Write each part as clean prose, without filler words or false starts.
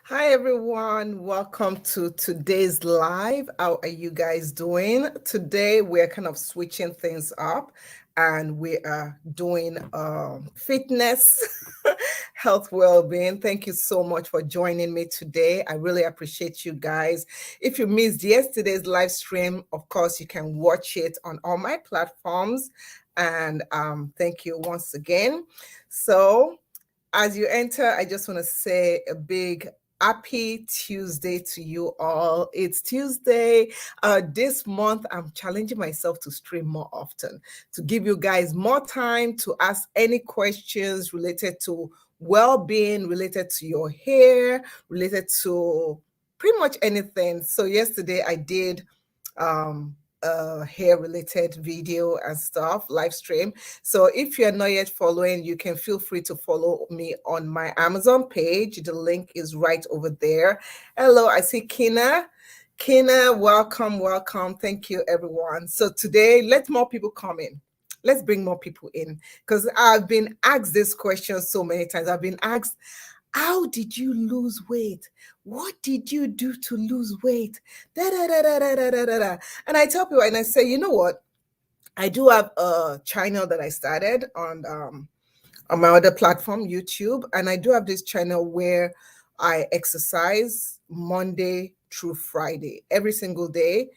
Hi everyone, welcome to today's live. How are you guys doing? Today we're kind of switching things up and we are doing fitness, health, well-being. Thank you so much for joining me today. I really appreciate you guys. If you missed yesterday's live stream, of course, you can watch it on all my platforms. And thank you once again. So, as you enter, I just want to say a big happy Tuesday to you all. It's Tuesday. This month, I'm challenging myself to stream more often, to give you guys more time to ask any questions related to well-being, related to your hair, related to pretty much anything. So yesterday I did hair related video and stuff live stream. So if you're not yet following, you can feel free to follow me on my Amazon page. The link is right over there. Hello, I see Kina, welcome. Thank you, everyone. So today, let more people come in. Let's bring more people in because I've been asked this question so many times. I've been asked, how did you lose weight? What did you do to lose weight? Da, da, da, da, da, da, da, da, da. And I tell people, and I say, you know what? I do have a channel that I started on my other platform, YouTube, and I do have this channel where I exercise Monday through Friday. Every single day,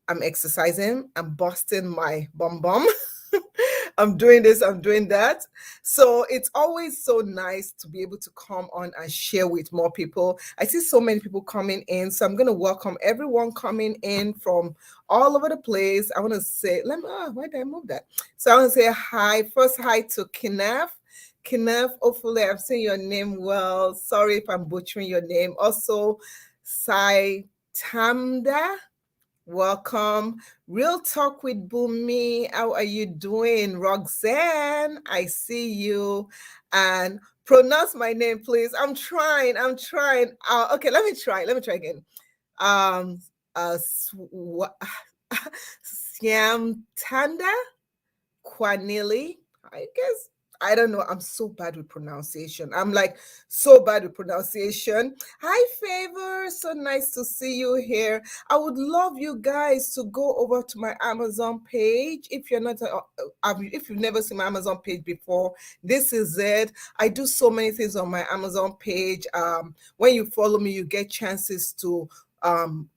I'm exercising. I'm busting my bum bum. I'm doing this, I'm doing that. So it's always so nice to be able to come on and share with more people. I see so many people coming in. So I'm going to welcome everyone coming in from all over the place. I want to say, why did I move that? So I want to say hi. First, hi to Kinef. Kinef, hopefully I'm saying your name well. Sorry if I'm butchering your name. Also, Sai Tamda. Welcome. Real Talk with Bumi. How are you doing? Roxanne, I see you. And pronounce my name, please. I'm trying. Okay, let me try again. Siam Tanda Kwanili. I guess I don't know. I'm so bad with pronunciation. I'm like so bad with pronunciation. Hi, Favor. So nice to see you here. I would love you guys to go over to my Amazon page. If you're not, if you've never seen my Amazon page before, this is it. I do so many things on my Amazon page. When you follow me, you get chances to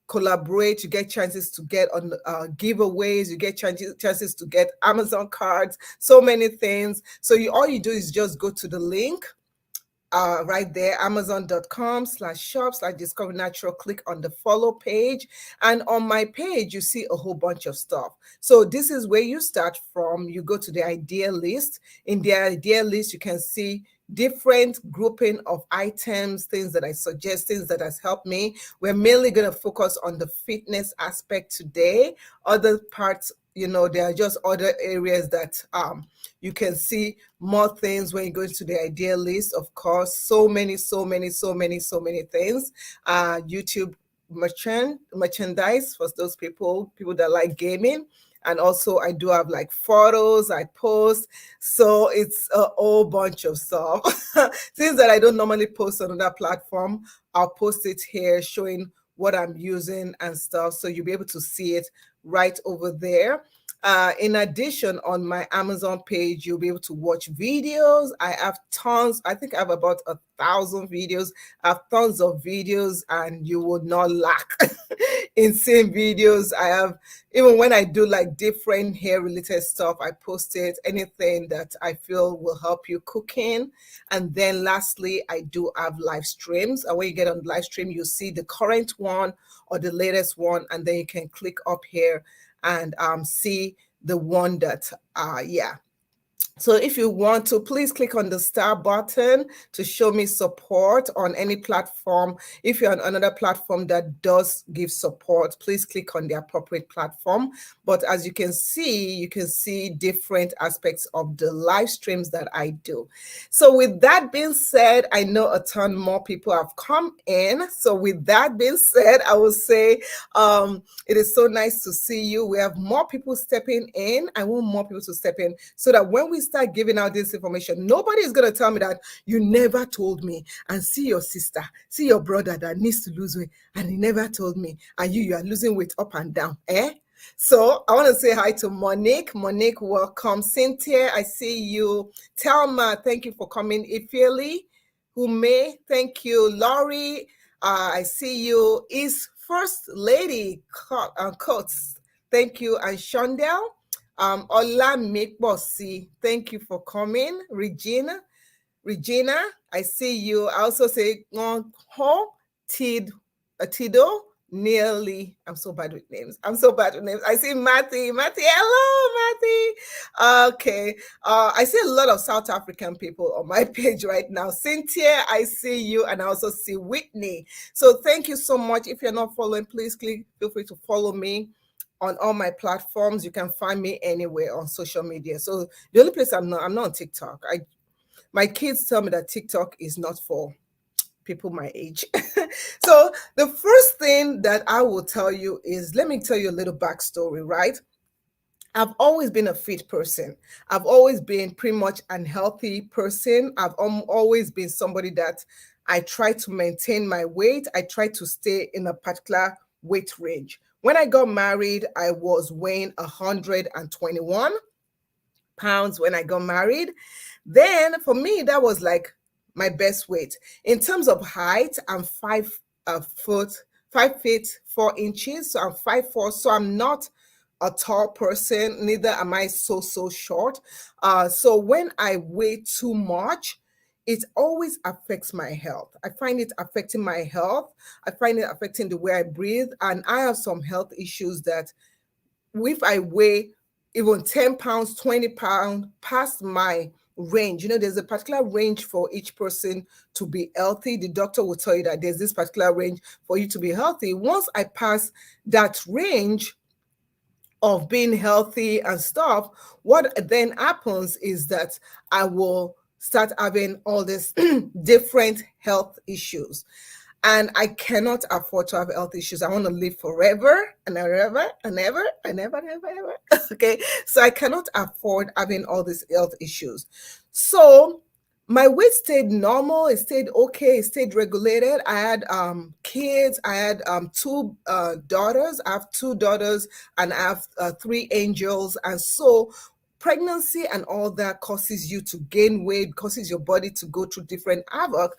collaborate, you get chances to get on giveaways, you get chances to get Amazon cards, so many things. So all you do is just go to the link right there, amazon.com/shop/discover natural. Click on the follow page, and on my page you see a whole bunch of stuff. So this is where you start from. You go to the idea list. In the idea list you can see different grouping of items, things that I suggest, things that has helped me. We're mainly going to focus on the fitness aspect today. Other parts, there are just other areas that you can see more things when you go into the idea list. Of course, so many things. YouTube merchandise for those people that like gaming. And also I do have like photos I post. So it's a whole bunch of stuff. Things that I don't normally post on another platform, I'll post it here showing what I'm using and stuff. So you'll be able to see it right over there. In addition, on my Amazon page, you'll be able to watch videos. I have tons. I think I have about 1,000 videos. I have tons of videos, and you will not lack in seeing videos. I have, even when I do like different hair related stuff, I post it, anything that I feel will help you cooking. And then lastly, I do have live streams. And when you get on live stream, you see the current one or the latest one, and then you can click up here and see the one that so if you want to, please click on the star button to show me support on any platform. If you're on another platform that does give support, please click on the appropriate platform. But as you can see different aspects of the live streams that I do. So with that being said, I know a ton more people have come in. So with that being said, I will say it is so nice to see you. We have more people stepping in. I want more people to step in so that when we start giving out this information. Nobody is going to tell me that you never told me. And see your sister, see your brother that needs to lose weight, and he never told me. And you are losing weight up and down. So I want to say hi to Monique. Monique, welcome. Cynthia, I see you. Telma, thank you for coming. Ifeoli, Hume, thank you. Laurie, I see you. Is First Lady Coates, thank you. And Shondell, Ola Mikbosi, thank you for coming. Regina, I see you. I also say Ho Tido nearly. I'm so bad with names. I see Matty. Hello, Matty. Okay. I see a lot of South African people on my page right now. Cynthia, I see you, and I also see Whitney. So thank you so much. If you're not following, please feel free to follow me on all my platforms. You can find me anywhere on social media. So the only place I'm not on TikTok. My kids tell me that TikTok is not for people my age. So the first thing that I will tell you is, let me tell you a little backstory, right? I've always been a fit person. I've always been pretty much an healthy person. I've always been somebody that I try to maintain my weight. I try to stay in a particular weight range. When I got married, I was weighing 121 pounds when I got married. Then for me, that was like my best weight. In terms of height, I'm 5 feet 4 inches. So I'm 5'4". So I'm not a tall person, neither am I so short. So when I weigh too much, it always affects my health. I find it affecting my health. I find it affecting the way I breathe. And I have some health issues that if I weigh even 10 pounds, 20 pounds past my range, there's a particular range for each person to be healthy. The doctor will tell you that there's this particular range for you to be healthy. Once I pass that range of being healthy and stuff, what then happens is that I will start having all these different health issues. And I cannot afford to have health issues. I want to live forever and ever and ever and ever and ever, ever. Okay. So I cannot afford having all these health issues. So my weight stayed normal. It stayed okay. It stayed regulated. I had kids. I had two daughters. I have two daughters and I have three angels. And so pregnancy and all that causes you to gain weight, causes your body to go through different havoc.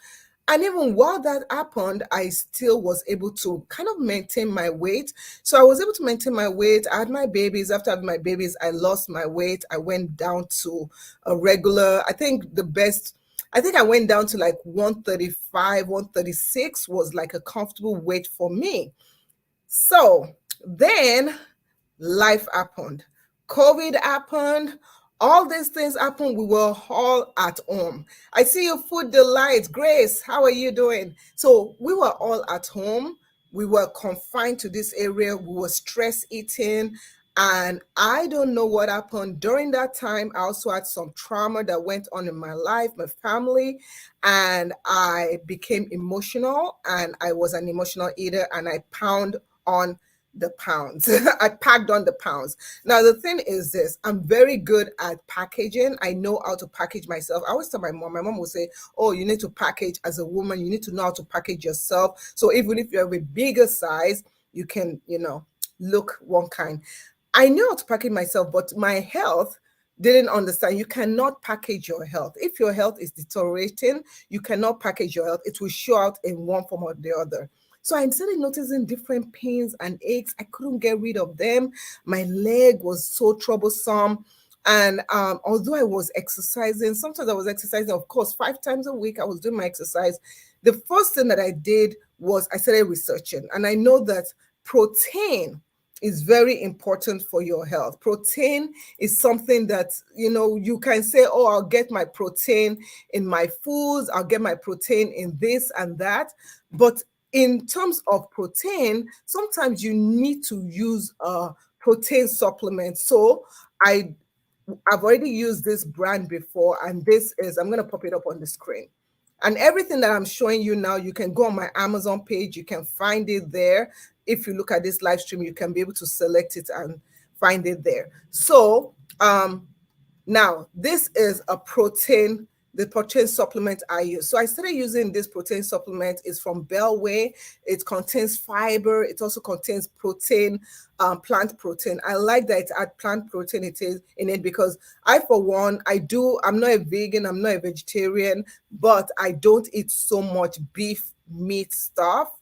And even while that happened, I still was able to kind of maintain my weight. So I was able to maintain my weight. I had my babies. After having my babies, I lost my weight. I went down to a regular, I think I went down to like 135, 136 was like a comfortable weight for me. So then life happened. COVID happened. All these things happened. We were all at home. I see you, Food Delight. Grace, how are you doing? So we were all at home. We were confined to this area. We were stress eating. And I don't know what happened during that time. I also had some trauma that went on in my life, my family, and I became emotional, and I was an emotional eater, and I pound on the pounds. I packed on the pounds. Now, the thing is this, I'm very good at packaging. I know how to package myself. I always tell my mom will say, oh, you need to package as a woman. You need to know how to package yourself. So even if you have a bigger size, you can, look one kind. I know how to package myself, but my health didn't understand. You cannot package your health. If your health is deteriorating, you cannot package your health. It will show out in one form or the other. So I started noticing different pains and aches. I couldn't get rid of them. My leg was so troublesome. And although I was exercising, sometimes I was exercising, of course, 5 times a week, I was doing my exercise. The first thing that I did was I started researching. And I know that protein is very important for your health. Protein is something that, you can say, oh, I'll get my protein in my foods, I'll get my protein in this and that. But in terms of protein, sometimes you need to use a protein supplement. So I've already used this brand before, and this is, I'm going to pop it up on the screen. And everything that I'm showing you now, you can go on my Amazon page, you can find it there. If you look at this live stream, you can be able to select it and find it there. So Now, this is a protein, the protein supplement I use. So I started using this protein supplement. It's from Bellway. It contains fiber. It also contains protein, plant protein. I like that it add plant protein it is in it because I, for one, I'm not a vegan, I'm not a vegetarian, but I don't eat so much beef meat stuff,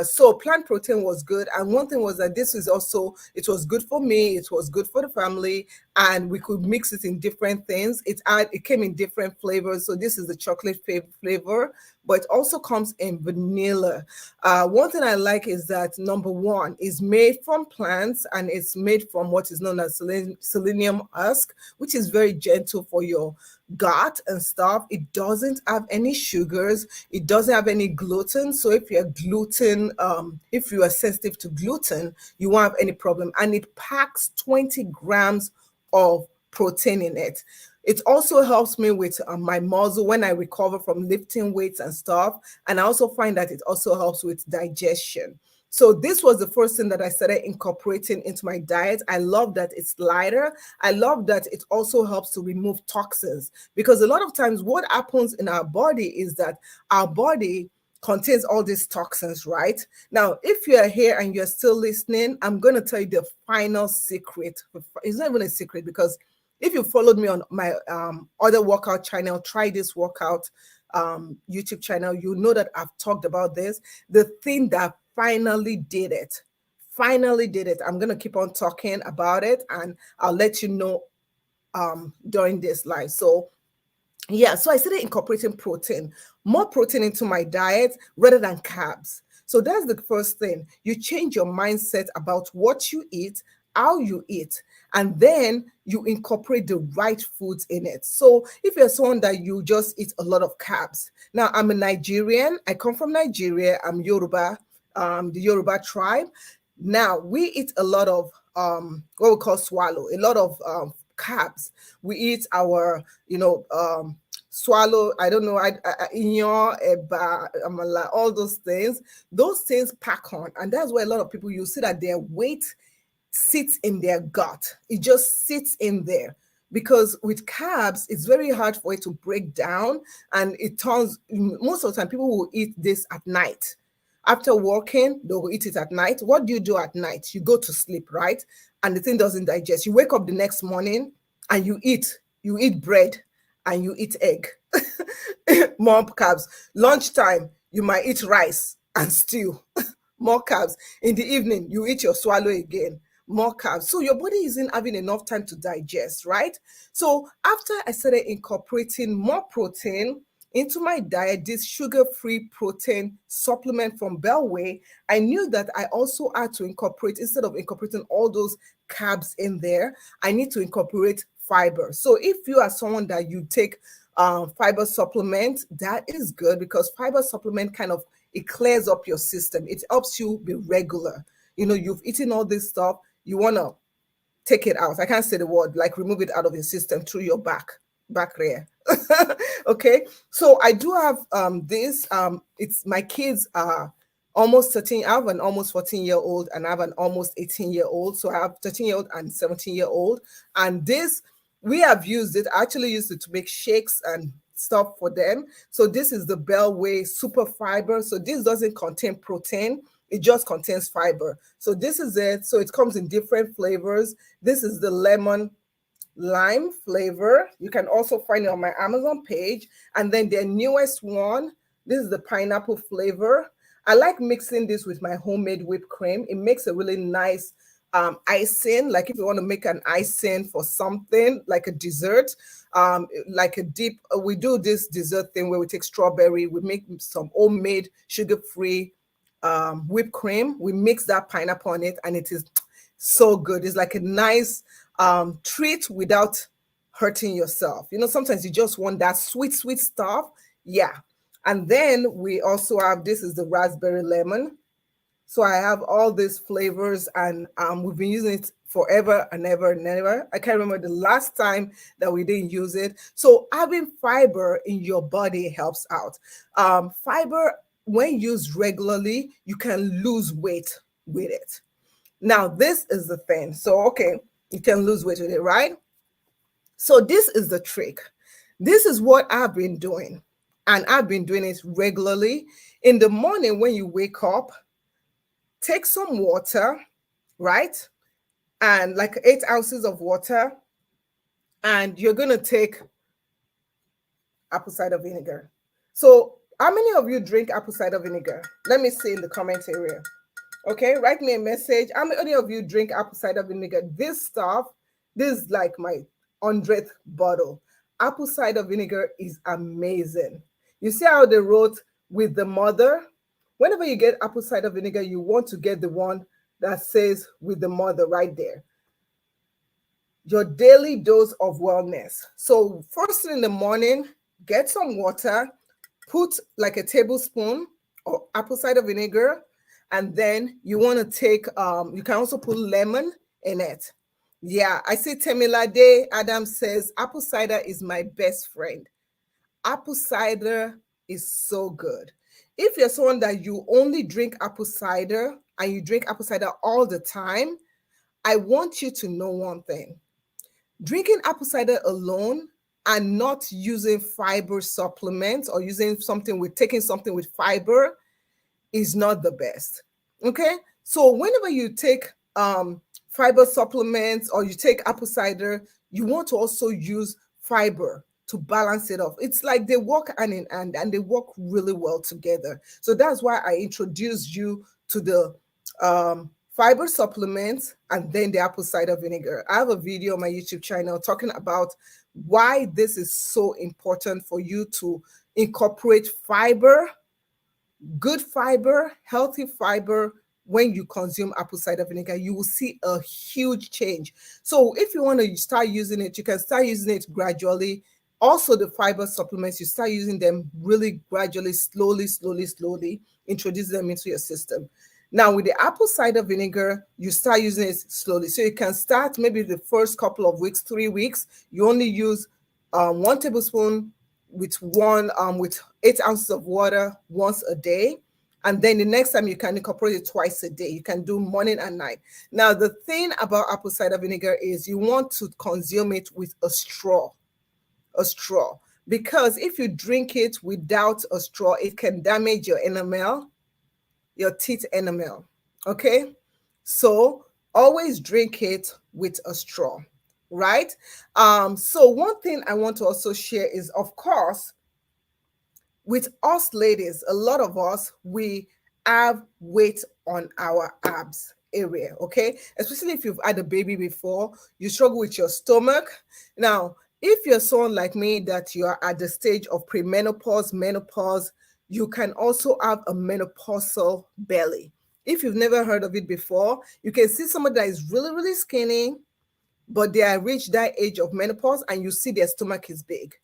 so plant protein was good. And one thing was that this is also, it was good for me, it was good for the family, and we could mix it in different things. It came in different flavors. So this is the chocolate flavor, but it also comes in vanilla. One thing I like is that number one is made from plants, and it's made from what is known as selenium husk, which is very gentle for your gut and stuff. It doesn't have any sugars. It doesn't have any gluten. So if you are sensitive to gluten, you won't have any problem. And it packs 20 grams of protein in it. It also helps me with my muscle when I recover from lifting weights and stuff. And I also find that it also helps with digestion. So this was the first thing that I started incorporating into my diet. I love that it's lighter. I love that it also helps to remove toxins, because a lot of times what happens in our body is that our body contains all these toxins, right? Now, if you're here and you're still listening, I'm going to tell you the final secret. It's not even a secret, because if you followed me on my other workout channel, Try This Workout YouTube channel, you know that I've talked about this. The thing that finally did it. I'm going to keep on talking about it, and I'll let you know during this live. So yeah, so I started incorporating more protein into my diet rather than carbs. So that's the first thing. You change your mindset about what you eat, how you eat, and then you incorporate the right foods in it. So if you're someone that you just eat a lot of carbs, now I'm a Nigerian, I come from Nigeria, I'm Yoruba, the Yoruba tribe. Now we eat a lot of what we call swallow, a lot of carbs. We eat our, swallow, I don't know, inyo, eba, amala, all those things. Those things pack on, and that's why a lot of people, you see that their weight sits in their gut. It just sits in there, because with carbs, it's very hard for it to break down, and it turns, most of the time, people will eat this at night. After working, they'll eat it at night. What do you do at night? You go to sleep, right? And the thing doesn't digest. You wake up the next morning and you eat bread and you eat egg. More carbs. Lunchtime, you might eat rice and stew. More carbs. In the evening, you eat your swallow again. More carbs. So your body isn't having enough time to digest, right? So after I started incorporating more protein into my diet, this sugar-free protein supplement from Bellway, I knew that I also had to incorporate, instead of incorporating all those carbs in there, I need to incorporate fiber. So if you are someone that you take fiber supplement, that is good, because fiber supplement kind of, it clears up your system. It helps you be regular. You've eaten all this stuff, you want to take it out. I can't say the word, like remove it out of your system through your back there. Okay, so I do have this. It's my kids are almost 13. I have an almost 14-year-old and I have an almost 18-year-old. So I have 13-year-old and 17-year-old. And this, we have used it. I actually used it to make shakes and stuff for them. So this is the Bellway Super Fiber. So this doesn't contain protein. It just contains fiber. So this is it. So it comes in different flavors. This is the lemon lime flavor. You can also find it on my Amazon page. And then their newest one, this is the pineapple flavor. I like mixing this with my homemade whipped cream. It makes a really nice icing. Like if you want to make an icing for something, like a dessert, like a dip, we do this dessert thing where we take strawberry, we make some homemade sugar-free whipped cream. We mix that pineapple on it, and it is so good. It's like a nice treat without hurting yourself. Sometimes you just want that sweet stuff. Yeah. And then we also have, this is the raspberry lemon. So I have all these flavors, and we've been using it forever and ever and ever. I can't remember the last time that we didn't use it. So having fiber in your body helps out. Fiber, when used regularly, you can lose weight with it. Now, this is the thing. So, okay, you can lose weight with it, right? So this is the trick. This is what I've been doing, and I've been doing it regularly. In the morning when you wake up, take some water, right? And like 8 ounces of water, and you're going to take apple cider vinegar. So how many of you drink apple cider vinegar? Let me see in the comment area. Okay, write me a message. How many of you drink apple cider vinegar? This stuff, this is like my 100th bottle. Apple cider vinegar is amazing. You see how they wrote with the mother? Whenever you get apple cider vinegar, you want to get the one that says with the mother right there. Your daily dose of wellness. So first thing in the morning, get some water, put like a tablespoon of apple cider vinegar, and then you want to take, you can also put lemon in it. Yeah, I see Temilade Adams says, apple cider is my best friend. Apple cider is so good. If you're someone that you only drink apple cider and you drink apple cider all the time, I want you to know one thing. Drinking apple cider alone and not using fiber supplements or taking something with fiber is not the best. Okay, so whenever you take fiber supplements or you take apple cider, you want to also use fiber to balance it off. It's like they work hand in hand and they work really well together. So that's why I introduced you to the fiber supplements and then the apple cider vinegar. I have a video on my YouTube channel talking about why this is so important for you to incorporate fiber, good fiber, healthy fiber. When you consume apple cider vinegar, you will see a huge change. So if you want to start using it, you can start using it gradually. Also, the fiber supplements, you start using them really gradually, slowly, introduce them into your system. Now, with the apple cider vinegar, you start using it slowly. So you can start maybe the first couple of weeks, 3 weeks, you only use 1 tablespoon with 8 ounces of water once a day. And then the next time you can incorporate it twice a day. You can do morning and night. Now, the thing about apple cider vinegar is you want to consume it with a straw, because if you drink it without a straw, it can damage your enamel, your teeth enamel. Okay, so always drink it with a straw, right? So one thing I want to also share is, of course, with us ladies, a lot of us, we have weight on our abs area, okay? Especially if you've had a baby before, you struggle with your stomach. Now, if you're someone like me that you are at the stage of premenopause, menopause, you can also have a menopausal belly. If you've never heard of it before, you can see someone that is really skinny, but they have reached that age of menopause and you see their stomach is big.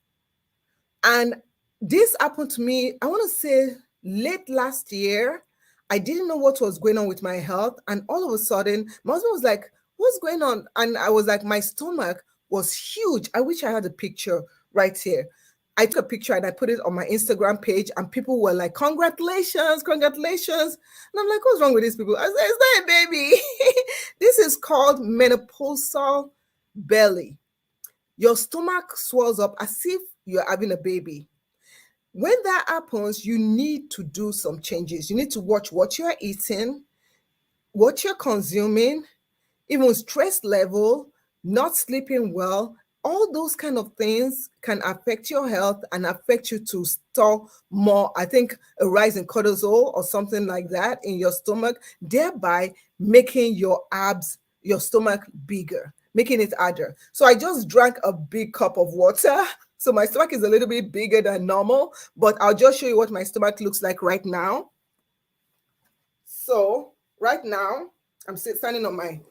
And this happened to me, I want to say late last year. I didn't know what was going on with my health. And all of a sudden, my husband was like, what's going on? And I was like, my stomach was huge. I wish I had a picture right here. I took a picture and I put it on my Instagram page, and people were like, congratulations. And I'm like, what's wrong with these people? I said, it's not a baby. This is called menopausal belly. Your stomach swells up as if you're having a baby. When that happens, you need to do some changes. You need to watch what you're eating, what you're consuming, even stress level, not sleeping well. All those kind of things can affect your health and affect you to store more, I think, a rise in cortisol or something like that in your stomach, thereby making your abs, your stomach bigger, making it harder. So I just drank a big cup of water. So my stomach is a little bit bigger than normal, but I'll just show you what my stomach looks like right now. So right now, I'm standing on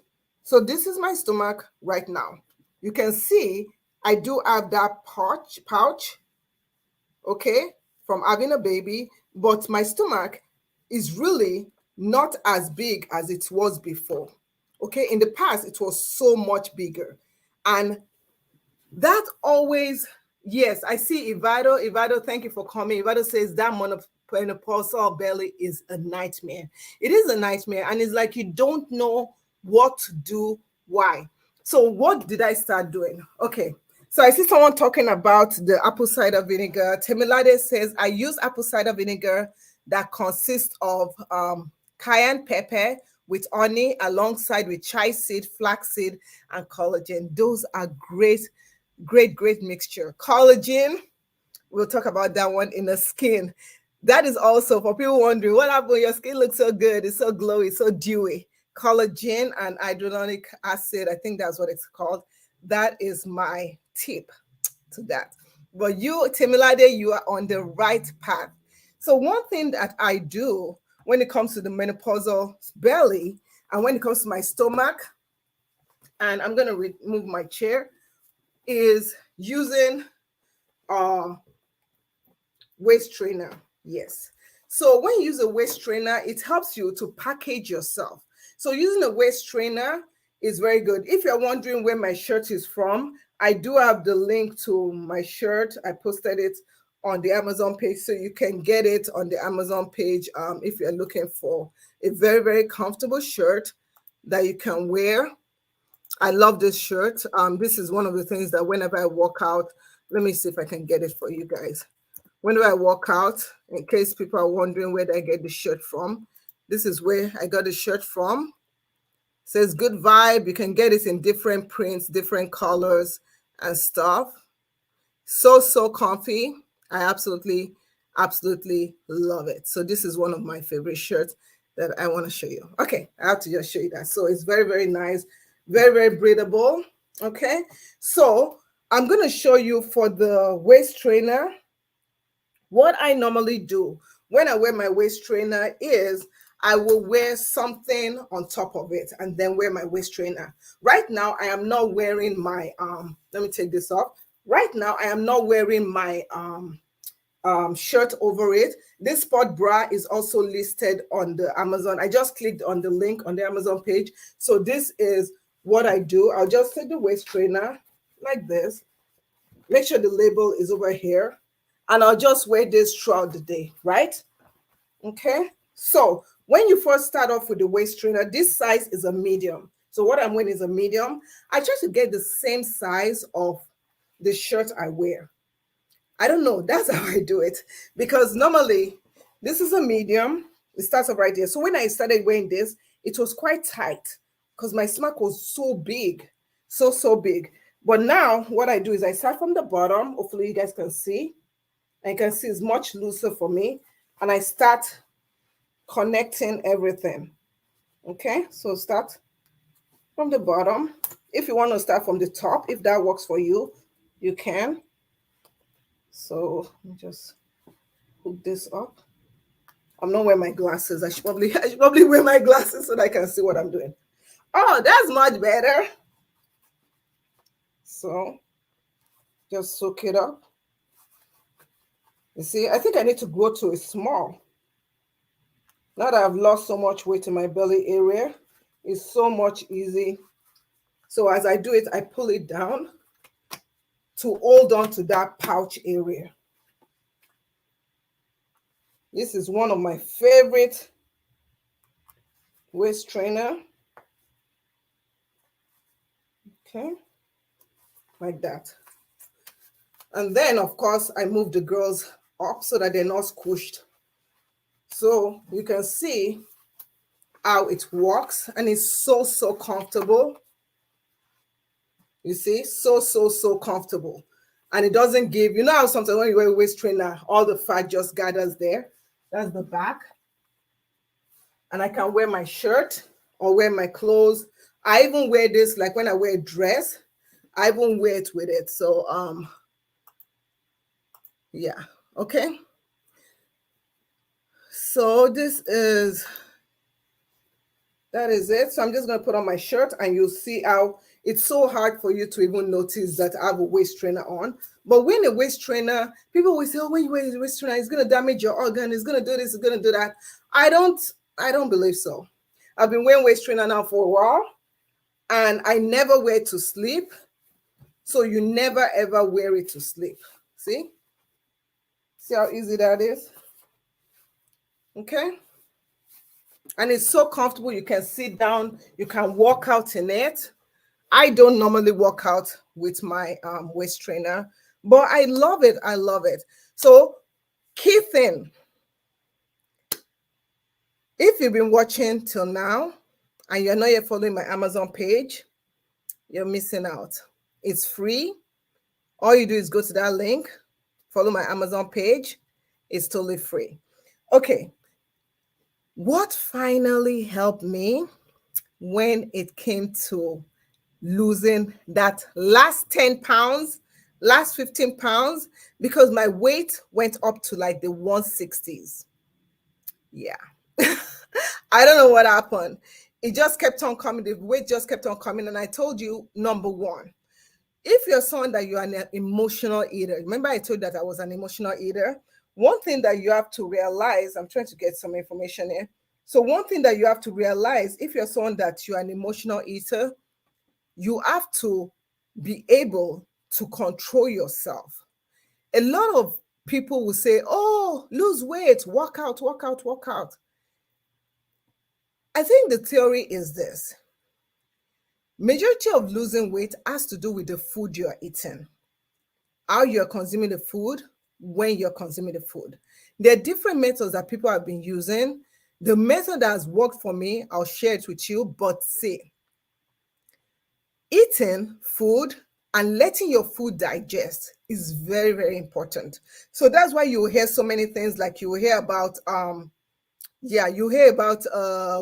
so this is my stomach right now. You can see I do have that pouch, okay, from having a baby, but my stomach is really not as big as it was before. Okay, in the past, it was so much bigger. And that always, yes, I see Ivado. Ivado, thank you for coming. Ivado says that menopausal belly is a nightmare. It is a nightmare. And it's like you don't know what to do, why. So what did I start doing? Okay, So I see someone talking about the apple cider vinegar. Temilade says, I use apple cider vinegar that consists of cayenne pepper with honey alongside with chai seed, flaxseed, and collagen. Those are great, great mixture. Collagen, we'll talk about that one in the skin. That is also for people wondering what happened. Your skin looks so good, it's so glowy, so dewy. Collagen and hydrolonic acid, I think that's what it's called. That is my tip to that. But you, Temilade, you are on the right path. So one thing that I do when it comes to the menopausal belly and when it comes to my stomach, and I'm going to remove my chair, is using waist trainer. Yes. So when you use a waist trainer, it helps you to package yourself. So using a waist trainer is very good. If you're wondering where my shirt is from, I do have the link to my shirt. I posted it on the Amazon page, so you can get it on the Amazon page if you're looking for a very comfortable shirt that you can wear. I love this shirt. This is one of the things that whenever I walk out, let me see if I can get it for you guys. Whenever I walk out, in case people are wondering where I get the shirt from, this is where I got the shirt from. It says good vibe. You can get it in different prints, different colors and stuff. So comfy. I absolutely love it. So this is one of my favorite shirts that I want to show you. Okay, I have to just show you that. So it's very nice, very breathable. Okay, so I'm going to show you for the waist trainer. What I normally do when I wear my waist trainer is I will wear something on top of it and then wear my waist trainer. Right now, I am not wearing my, let me take this off. Right now, I am not wearing my shirt over it. This sport bra is also listed on the Amazon. I just clicked on the link on the Amazon page. So this is what I do. I'll just take the waist trainer like this. Make sure the label is over here. And I'll just wear this throughout the day, right? Okay. So when you first start off with the waist trainer, this size is a medium. So what I'm wearing is a medium. I try to get the same size of the shirt I wear. I don't know. That's how I do it. Because normally, this is a medium. It starts off right here. So when I started wearing this, it was quite tight because my stomach was so big. So big. But now what I do is I start from the bottom. Hopefully you guys can see. And you can see it's much looser for me. And I start connecting everything. Okay, so start from the bottom. If you want to start from the top, if that works for you, you can. So let me just hook this up. I'm not wearing my glasses. I should probably wear my glasses so that I can see what I'm doing. Oh, that's much better. So just soak it up. You see, I think I need to go to a small. Now that I've lost so much weight in my belly area, it's so much easy. So as I do it, I pull it down to hold on to that pouch area. This is one of my favorite waist trainer. Okay, like that. And then, of course, I move the girls up so that they're not squished. So you can see how it works, and it's so comfortable. You see, so comfortable. And it doesn't give, you know how sometimes when you wear a waist trainer, all the fat just gathers there. That's the back. And I can wear my shirt or wear my clothes. I even wear this, like when I wear a dress, I even wear it with it. So, yeah, okay. So that is it. So I'm just going to put on my shirt and you'll see how it's so hard for you to even notice that I have a waist trainer on. But when a waist trainer, people will say, oh, when you wear a waist trainer, it's going to damage your organ. It's going to do this, it's going to do that. I don't believe so. I've been wearing waist trainer now for a while and I never wear it to sleep. So you never ever wear it to sleep. See? See how easy that is? Okay. And it's so comfortable. You can sit down, you can walk out in it. I don't normally work out with my waist trainer, but I love it. I love it. So, key thing, if you've been watching till now and you're not yet following my Amazon page, you're missing out. It's free. All you do is go to that link, follow my Amazon page. It's totally free. Okay. What finally helped me when it came to losing that last 10 pounds, last 15 pounds, because my weight went up to like the 160s. Yeah. I don't know what happened. It just kept on coming. The weight just kept on coming. And I told you, number one, if you're someone that you are an emotional eater, remember I told you that I was an emotional eater. One thing that you have to realize, I'm trying to get some information here. So one thing that you have to realize, if you're someone that you're an emotional eater, you have to be able to control yourself. A lot of people will say, oh, lose weight, work out, work out, work out. I think the theory is this. Majority of losing weight has to do with the food you're eating, how you're consuming the food, when you're consuming the food. There are different methods that people have been using. The method that has worked for me, I'll share it with you, but see, eating food and letting your food digest is very, very important. So that's why you hear so many things, like you hear about you hear about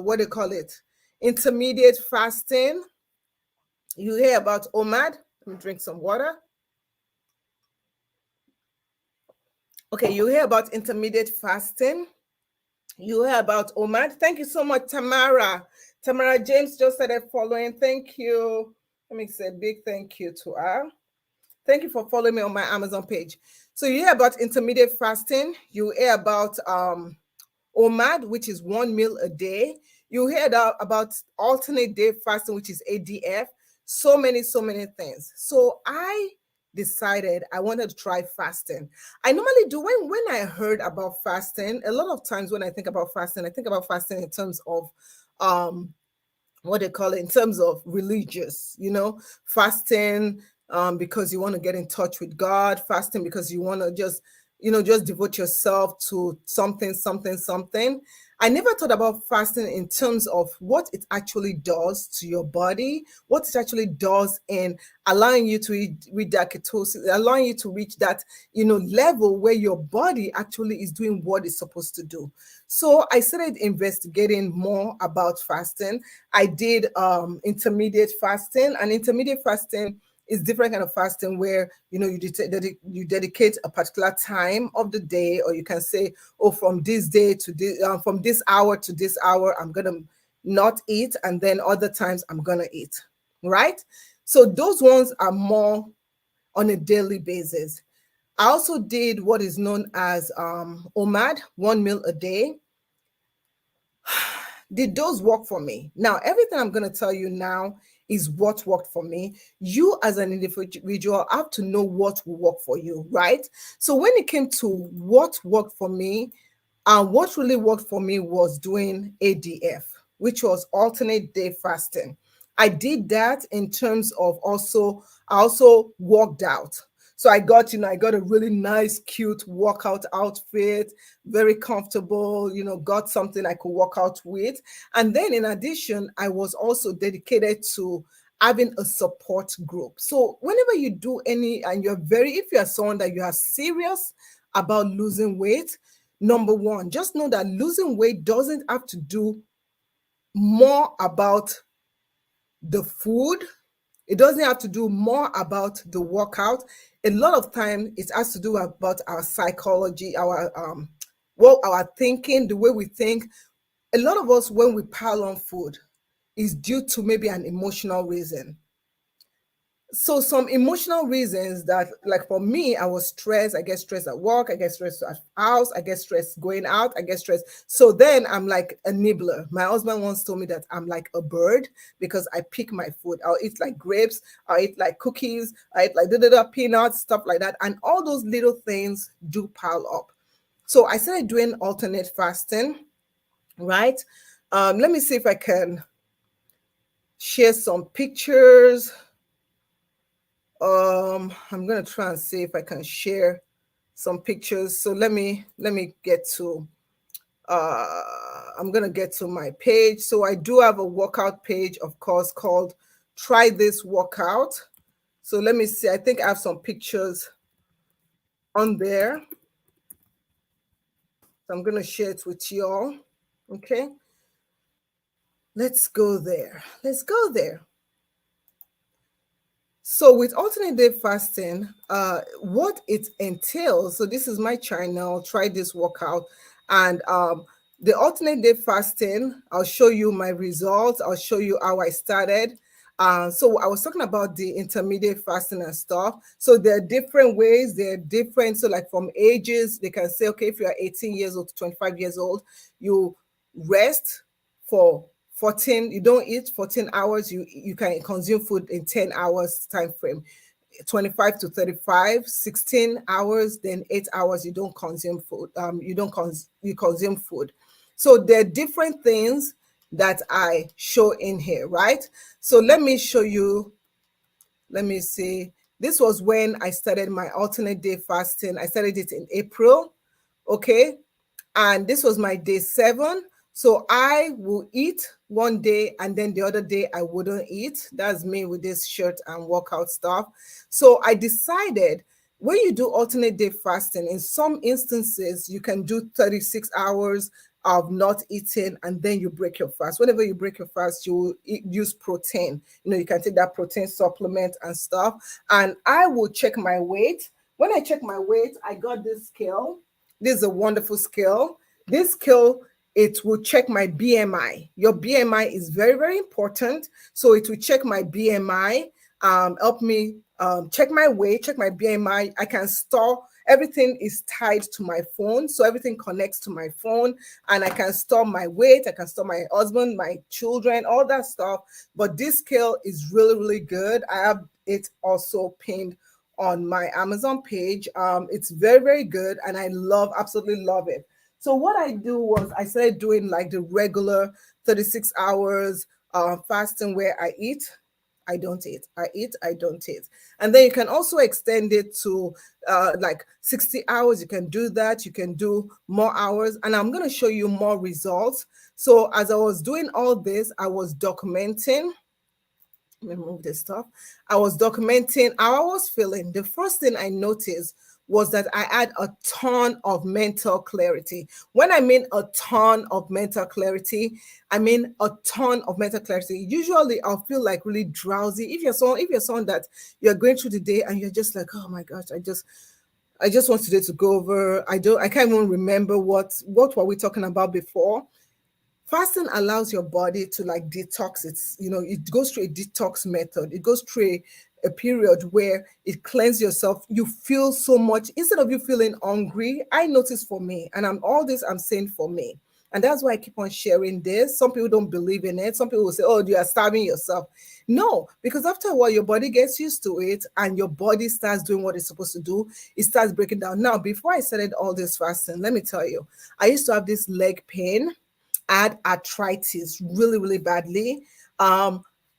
what they call it, intermediate fasting. You hear about OMAD. Let me drink some water. Okay, you hear about intermediate fasting. You hear about OMAD. Thank you so much, Tamara. Tamara James just started following. Thank you. Let me say a big thank you to her. Thank you for following me on my Amazon page. So you hear about intermediate fasting. You hear about OMAD, which is 1 meal a day. You hear about alternate day fasting, which is ADF. So many things. So I decided I wanted to try fasting. I normally do when I heard about fasting, a lot of times when I think about fasting, I think about fasting in terms of what they call it, in terms of religious, fasting because you want to get in touch with God, fasting because you want to just devote yourself to something. I never thought about fasting in terms of what it actually does to your body, what it actually does in allowing you to reach that ketosis, allowing you to reach that, level where your body actually is doing what it's supposed to do. So I started investigating more about fasting. I did intermediate fasting, and intermediate fasting is different kind of fasting where you dedicate a particular time of the day, or you can say, oh, from this day to this, from this hour to this hour, I'm gonna not eat, and then other times I'm gonna eat, right? So those ones are more on a daily basis. I also did what is known as OMAD, 1 meal a day. Did those work for me? Now, everything I'm going to tell you now is what worked for me. You as an individual have to know what will work for you, right? So when it came to what worked for me, what really worked for me was doing ADF, which was alternate day fasting. I did that in terms of I also worked out. So I got a really nice, cute workout outfit, very comfortable, got something I could work out with. And then in addition, I was also dedicated to having a support group. So whenever you do and if you're someone that you are serious about losing weight, number one, just know that losing weight doesn't have to do more about the food. It doesn't have to do more about the workout. A lot of time it has to do about our psychology, our thinking, the way we think. A lot of us, when we pile on food, is due to maybe an emotional reason. So some emotional reasons that, like for me, I was stressed. I get stressed at work. I get stressed at house. I get stressed going out. I get stressed. So then I'm like a nibbler. My husband once told me that I'm like a bird because I pick my food. I'll eat like grapes. I'll eat like cookies. I eat like peanuts, stuff like that. And all those little things do pile up. So I started doing alternate fasting, right? Let me see if I can share some pictures. I'm gonna try and see if I can share some pictures. So let me get to I'm gonna get to my page. So I do have a workout page, of course, called Try This Workout. So let me see. I think I have some pictures on there. So I'm gonna share it with y'all. Okay. Let's go there. Let's go there. So with alternate day fasting, what it entails, so this is my channel, Try This Workout. And the alternate day fasting, I'll show you my results. I'll show you how I started. So I was talking about the intermediate fasting and stuff. So there are different ways, they're different. So like from ages, they can say, okay, if you're 18 years old to 25 years old, you rest for 14, you don't eat 14 hours, you can consume food in 10 hours time frame. 25 to 35, 16 hours, then 8 hours you don't consume food. You consume food. So there are different things that I show in here, right? So let me show you. Let me see. This was when I started my alternate day fasting. I started it in April. Okay. And this was my day 7. So I will eat one day and then the other day I wouldn't eat. That's me with this shirt and workout stuff. So I decided, when you do alternate day fasting, in some instances you can do 36 hours of not eating and then you break your fast. Whenever you break your fast, you use protein. You can take that protein supplement and stuff. And I will check my weight. When I check my weight, I got this scale. This is a wonderful scale. This scale, it will check my BMI. Your BMI is very, very important. So it will check my BMI, help me check my weight, check my BMI. I can store, everything is tied to my phone. So everything connects to my phone and I can store my weight. I can store my husband, my children, all that stuff. But this scale is really, really good. I have it also pinned on my Amazon page. It's very, very good. And I absolutely love it. So what I do was I started doing like the regular 36 hours fasting where I eat, I don't eat. I eat, I don't eat. And then you can also extend it to like 60 hours. You can do that. You can do more hours. And I'm going to show you more results. So as I was doing all this, I was documenting. Let me move this stuff. I was documenting how I was feeling. The first thing I noticed was that I had a ton of mental clarity. When I mean a ton of mental clarity, I mean a ton of mental clarity. Usually I'll feel like really drowsy. If you're someone that you're going through the day and you're just like, oh my gosh, I just want today to go over. I can't even remember what were we talking about before. Fasting allows your body to like detox. It goes through a detox method. It goes through a period where it cleanses yourself. You feel so much, instead of you feeling hungry. I notice for me, and I'm saying for me. And that's why I keep on sharing this. Some people don't believe in it. Some people will say, oh, you are starving yourself. No, because after a while, your body gets used to it and your body starts doing what it's supposed to do. It starts breaking down. Now, before I started all this fasting, let me tell you, I used to have this leg pain. I had arthritis really, really badly.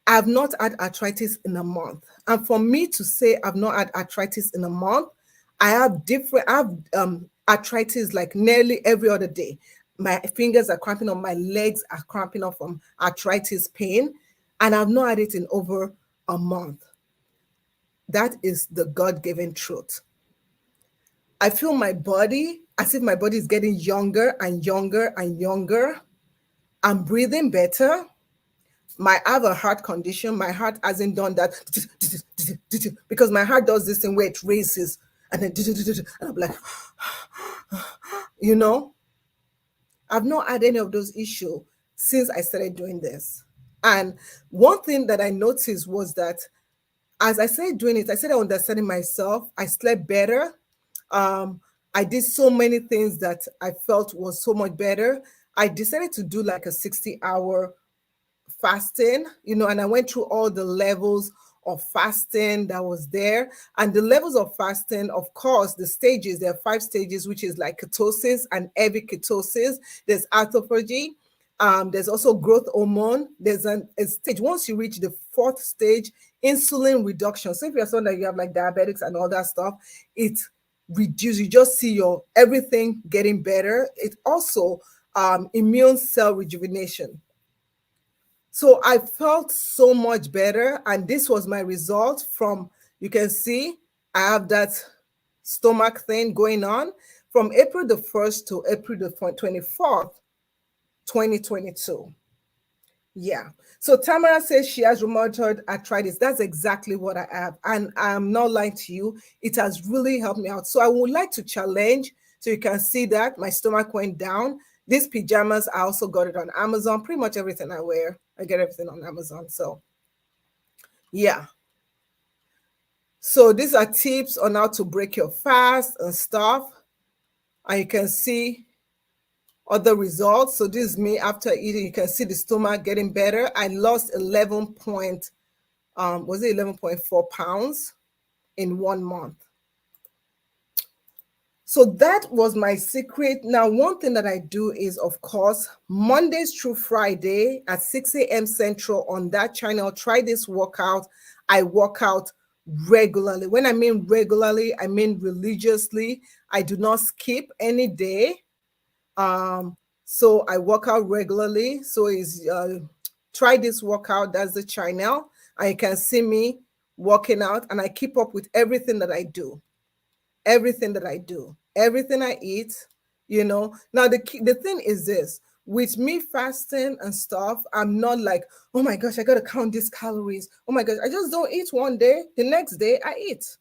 I've not had arthritis in a month. And for me to say I've not had arthritis in a month, I have arthritis like nearly every other day. My fingers are cramping up, my legs are cramping up from arthritis pain, and I've not had it in over a month. That is the God-given truth. I feel my body as if my body is getting younger and younger and younger. I'm breathing better. I have a heart condition. My heart hasn't done that because my heart does this thing where it races and then and I'm like, I've not had any of those issues since I started doing this. And one thing that I noticed was that as I started doing it, I started understanding myself. I slept better. I did so many things that I felt was so much better. I decided to do like a 60-hour fasting, and I went through all the levels of fasting that was there. And the levels of fasting, of course, the stages, there are 5 stages, which is like ketosis and heavy ketosis. There's autophagy. There's also growth hormone. There's a stage. Once you reach the fourth stage, insulin reduction. So if you're someone that you have like diabetics and all that stuff, it reduces. You just see your everything getting better. It also immune cell rejuvenation. So I felt so much better, and this was my result from, you can see, I have that stomach thing going on from April the 1st to April the 24th, 2022. Yeah. So Tamara says she has rheumatoid arthritis. That's exactly what I have. And I'm not lying to you. It has really helped me out. So I would like to challenge. So you can see that my stomach went down. These pajamas, I also got it on Amazon. Pretty much everything I wear, I get everything on Amazon. So yeah. So these are tips on how to break your fast and stuff. And you can see other results. So this is me after eating. You can see the stomach getting better. I lost 11.4 pounds in 1 month. So that was my secret. Now, one thing that I do is, of course, Mondays through Friday at 6 a.m. Central on that channel, try this workout. I work out regularly. When I mean regularly, I mean religiously. I do not skip any day. So I work out regularly. So is try this workout. That's the channel. And you can see me working out, and I keep up with everything that I do. Everything that I do, everything I eat, Now the thing is this: with me fasting and stuff, I'm not like, oh my gosh, I gotta count these calories. Oh my gosh, I just don't eat one day. The next day I eat.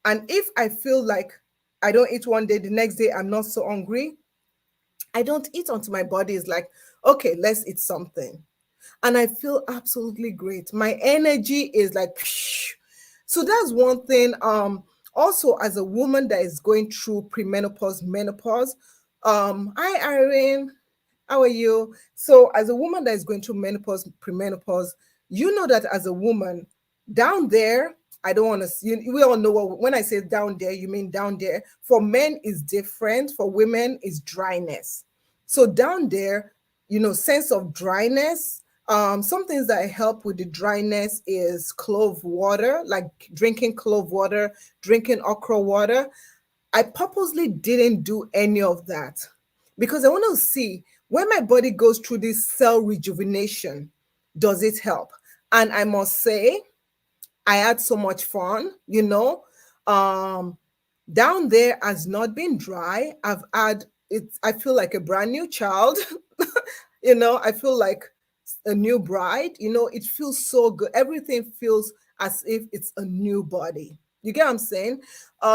And if I feel like I don't eat one day, the next day I'm not so hungry, I don't eat until my body is like, okay, let's eat something. And I feel absolutely great. My energy is like, psh. So that's one thing. Also, as a woman that is going through premenopause, menopause, hi Irene, how are you? So, as a woman that is going through menopause, premenopause, you know that as a woman, down there, I don't want to. We all know what, when I say down there, you mean down there. For men is different. For women is dryness. So down there, sense of dryness. Some things that help with the dryness is clove water, like drinking clove water, drinking okra water. I purposely didn't do any of that because I want to see when my body goes through this cell rejuvenation, does it help? And I must say, I had so much fun. Down there has not been dry. I've had it, I feel like a brand new child. I feel like a new bride. It feels so good. Everything feels as if it's a new body. You get what I'm saying?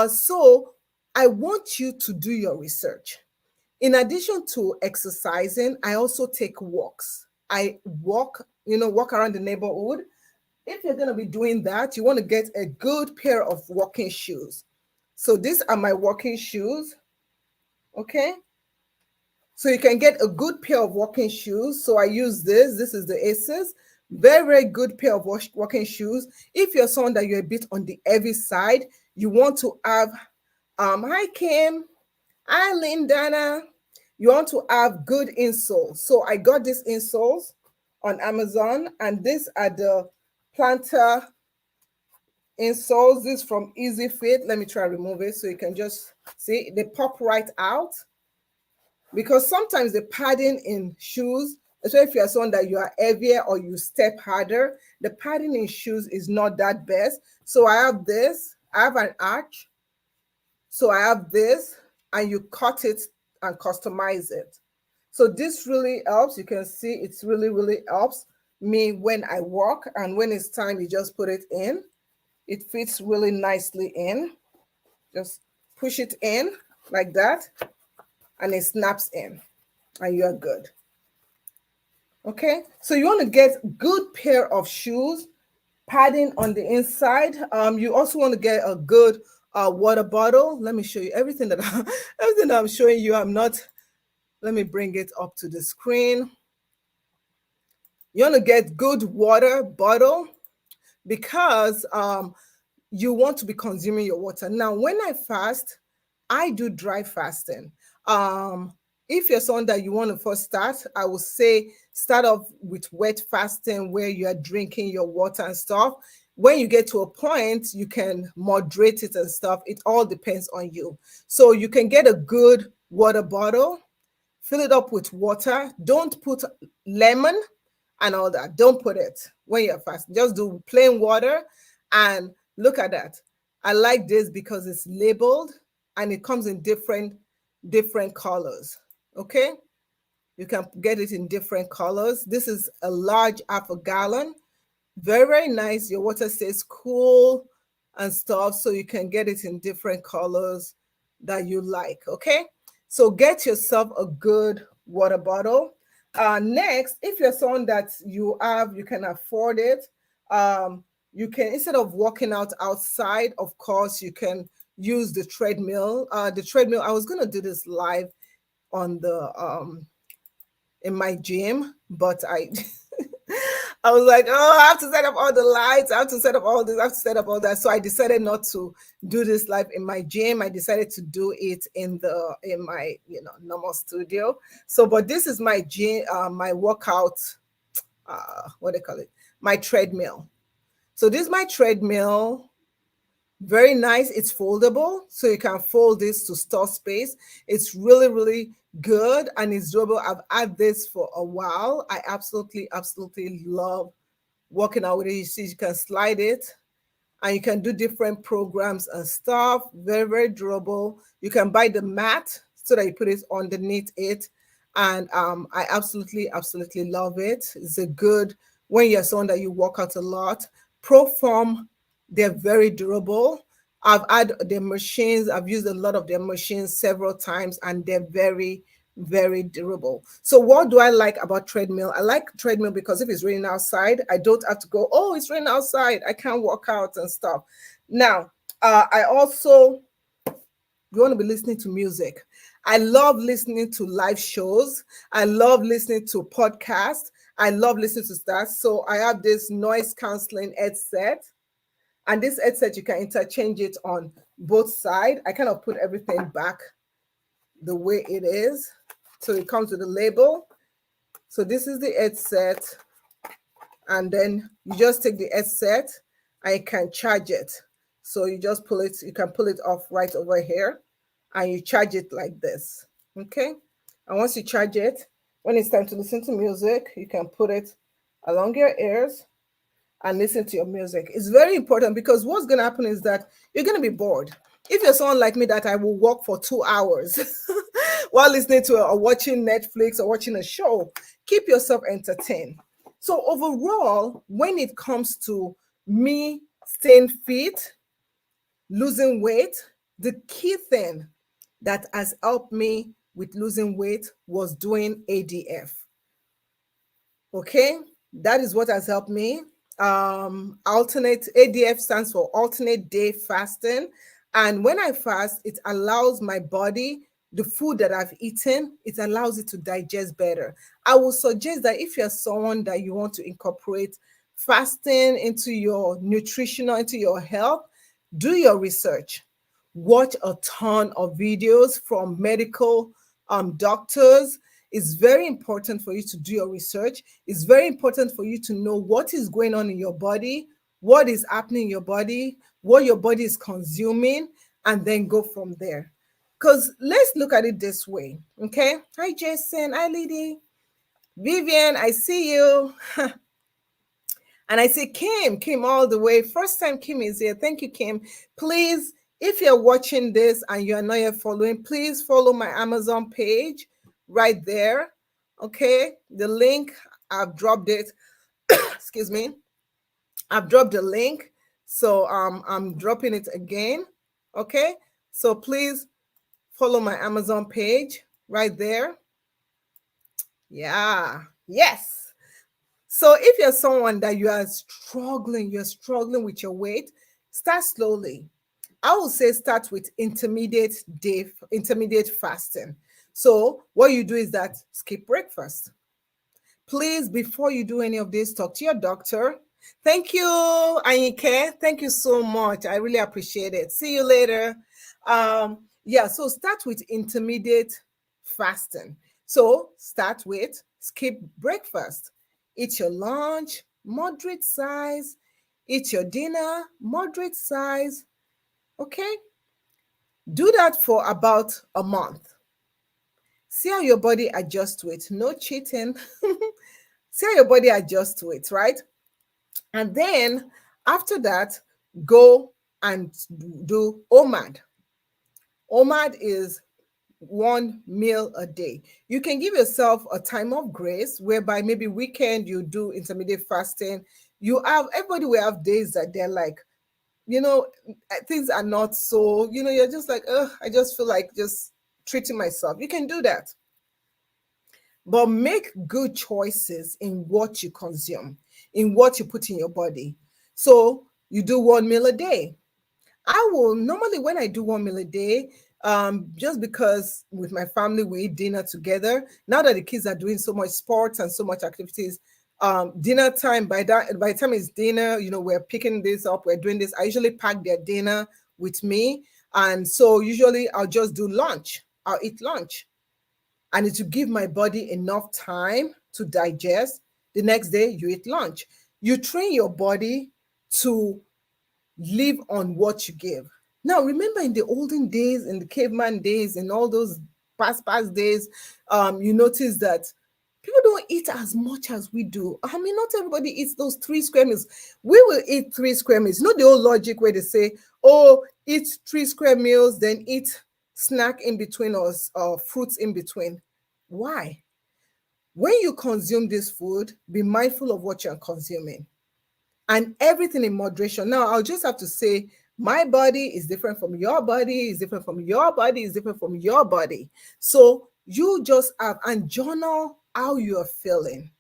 So I want you to do your research. In addition to exercising, I also take walks. I walk around the neighborhood. If you're going to be doing that, you want to get a good pair of walking shoes. So these are my walking shoes. Okay. So you can get a good pair of walking shoes. So I use this. This is the Aces. Very, very good pair of walking shoes. If you're someone that you're a bit on the heavy side, you want to have, hi Kim, hi Lindana. You want to have good insoles. So I got these insoles on Amazon, and these are the plantar insoles. This from Easy Fit. Let me try to remove it so you can just see they pop right out, because sometimes the padding in shoes, especially if you're someone that you are heavier or you step harder, the padding in shoes is not that best. So I have this. I have an arch. So I have this, and you cut it and customize it. So this really helps. You can see it's really, really helps me when I walk, and when it's time, you just put it in. It fits really nicely in. Just push it in like that, and it snaps in, and you're good. Okay, so you want to get good pair of shoes, padding on the inside. You also want to get a good water bottle. Let me show you everything that everything that I'm showing you. I'm not. Let me bring it up to the screen. You want to get good water bottle because you want to be consuming your water. Now, when I fast, I do dry fasting. If you're someone that you want to first start, I would say start off with wet fasting where you are drinking your water and stuff. When you get to a point, you can moderate it and stuff. It all depends on you. So you can get a good water bottle, fill it up with water. Don't put lemon and all that. Don't put it when you're fasting. Just do plain water and look at that. I like this because it's labeled and it comes in different colors. Okay, you can get it in different colors. This is a large half a gallon. Very, very nice. Your water stays cool and stuff, so you can get it in different colors that you like. Okay, so get yourself a good water bottle. Next, if you're someone that you can afford it, you can, instead of walking out outside, of course you can use the treadmill. The treadmill, I was going to do this live on the in my gym, but I I was like, oh, I have to set up all the lights, I have to set up all this, I have to set up all that. So I decided not to do this live in my gym. I decided to do it in my normal studio. So, but this is my gym, my workout, what do they call it? My treadmill. So this is my treadmill. Very nice. It's foldable, so you can fold this to store space. It's really, really good and it's durable. I've had this for a while. I absolutely love working out with it. You see, you can slide it and you can do different programs and stuff. Very, very durable. You can buy the mat so that you put it underneath it. And I absolutely love it. It's a good, when you're someone that you work out a lot. Proform, they're very durable. I've had their machines, I've used a lot of their machines several times, and they're very, very durable. So what do I like about treadmill? I like treadmill because if it's raining outside, I don't have to go, oh, it's raining outside, I can't walk out and stuff. Now, I also, you want to be listening to music. I love listening to live shows. I love listening to podcasts. I love listening to stuff. So I have this noise canceling headset. And this headset, you can interchange it on both sides. I kind of put everything back the way it is. So it comes with a label. So this is the headset. And then you just take the headset and you can charge it. So you just pull it, you can pull it off right over here and you charge it like this. Okay. And once you charge it, when it's time to listen to music, you can put it along your ears and listen to your music. It's very important because what's going to happen is that you're going to be bored. If you're someone like me that I will walk for 2 hours while listening to or watching Netflix or watching a show, keep yourself entertained. So overall, when it comes to me staying fit, losing weight, the key thing that has helped me with losing weight was doing ADF. Okay, that is what has helped me. Alternate, ADF stands for alternate day fasting. And when I fast, it allows my body, the food that I've eaten, it allows it to digest better. I would suggest that if you're someone that you want to incorporate fasting into your nutritional, into your health, do your research. Watch a ton of videos from medical doctors. It's very important for you to do your research. It's very important for you to know what is going on in your body, what is happening in your body, what your body is consuming, and then go from there. Because let's look at it this way, okay? Hi, Jason. Hi, Lady. Vivian, I see you. And I see Kim all the way. First time Kim is here. Thank you, Kim. Please, if you're watching this and you're not yet following, please follow my Amazon page right there. Okay, the link, I've dropped it. Excuse me. I've dropped the link. So I'm dropping it again. Okay, so please follow my Amazon page right there. Yeah, yes. So if you're someone that you're struggling with your weight, start slowly. I would say start with intermediate fasting. So what you do is that skip breakfast. Please, before you do any of this, talk to your doctor. Thank you, Anyike. Thank you so much. I really appreciate it. See you later. Yeah, so start with intermediate fasting. So start with skip breakfast. Eat your lunch, moderate size. Eat your dinner, moderate size. Okay? Do that for about a month. See how your body adjusts to it. No cheating. See how your body adjusts to it, right? And then after that, go and do OMAD. OMAD is 1 meal a day. You can give yourself a time of grace whereby maybe weekend you do intermediate fasting. You have everybody will have days that they're like, things are not so, you're just like, I just feel like just treating myself. You can do that. But make good choices in what you consume, in what you put in your body. So you do 1 meal a day. I will normally, when I do 1 meal a day, just because with my family we eat dinner together. Now that the kids are doing so much sports and so much activities, dinner time, by the time it's dinner, we're picking this up, we're doing this. I usually pack their dinner with me. And so usually I'll just do lunch. I'll eat lunch. And it will give my body enough time to digest. The next day you eat lunch. You train your body to live on what you give. Now, remember in the olden days, in the caveman days, in all those past days, you notice that people don't eat as much as we do. I mean, not everybody eats those 3 square meals. We will eat 3 square meals. Not the old logic where they say, oh, eat 3 square meals, then eat snack in between or fruits in between. Why? When you consume this food, be mindful of what you're consuming and everything in moderation. Now, I'll just have to say, my body is different from your body, is different from your body, is different from your body. So you just have and journal how you're feeling.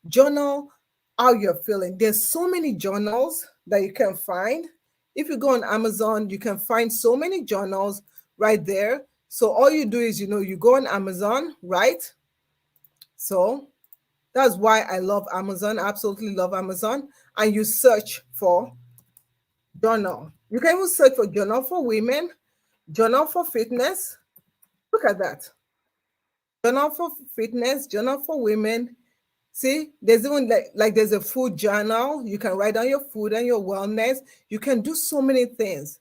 Journal how you're feeling. There's so many journals that you can find. If you go on Amazon, you can find so many journals right there. So all you do is, you go on Amazon, right? So that's why I love Amazon. I absolutely love Amazon. And you search for journal. You can even search for journal for women, journal for fitness. Look at that. Journal for fitness, journal for women. See, there's even like there's a food journal. You can write down your food and your wellness. You can do so many things.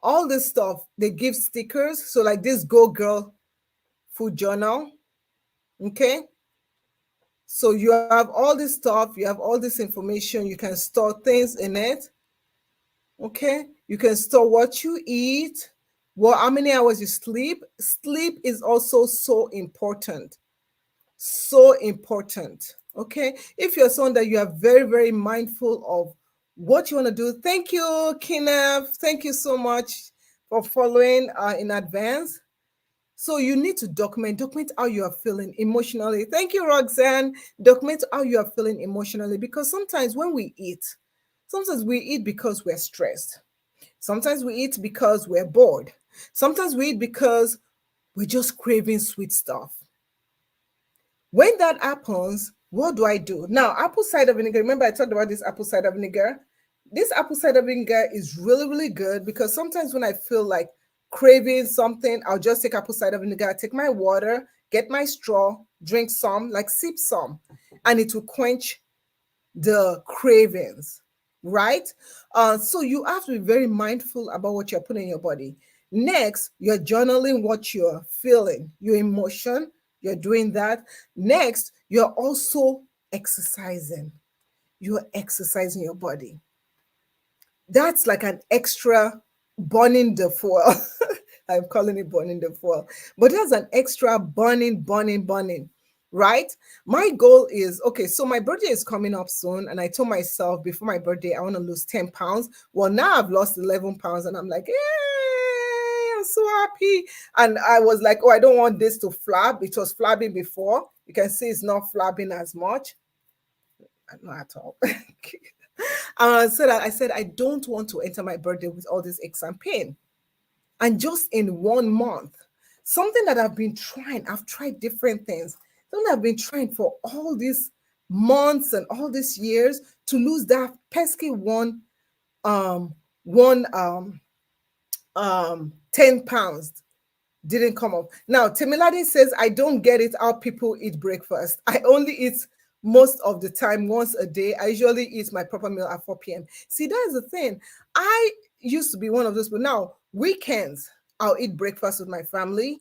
All this stuff, they give stickers. So like this Go Girl food journal. Okay. So you have all this stuff, you have all this information, you can store things in it. Okay, you can store what you eat, how many hours you sleep. Sleep is also so important. So important. Okay, if you're someone that you are very, very mindful of what you want to do. Thank you, Kinev. Thank you so much for following in advance. So you need to document how you are feeling emotionally. Thank you, Roxanne. Document how you are feeling emotionally, because sometimes when we eat, sometimes we eat because we're stressed. Sometimes we eat because we're bored. Sometimes we eat because we're just craving sweet stuff. When that happens, what do I do? Now, apple cider vinegar, remember I talked about this apple cider vinegar? This apple cider vinegar is really, really good, because sometimes when I feel like craving something, I'll just take apple cider vinegar, take my water, get my straw, drink some, like sip some, and it will quench the cravings, right? So you have to be very mindful about what you're putting in your body. Next, you're journaling what you're feeling, your emotion, you're doing that. Next, you're also exercising. You're exercising your body. That's like an extra burning the fuel. I'm calling it burning the fuel. But that's an extra burning, right? My goal is, okay, so my birthday is coming up soon. And I told myself before my birthday, I want to lose 10 pounds. Well, now I've lost 11 pounds and I'm like, I'm so happy. And I was like, oh, I don't want this to flab. It was flabbing before. You can see it's not flabbing as much. Not at all. I said, I don't want to enter my birthday with all this aches and pain. And just in 1 month, something that I've tried different things. Something I've been trying for all these months and all these years to lose that pesky one, 10 pounds. Didn't come up. Now, Temilade says, I don't get it how people eat breakfast. I only eat most of the time once a day. I usually eat my proper meal at 4 p.m. See, that is the thing. I used to be one of those, but now weekends, I'll eat breakfast with my family.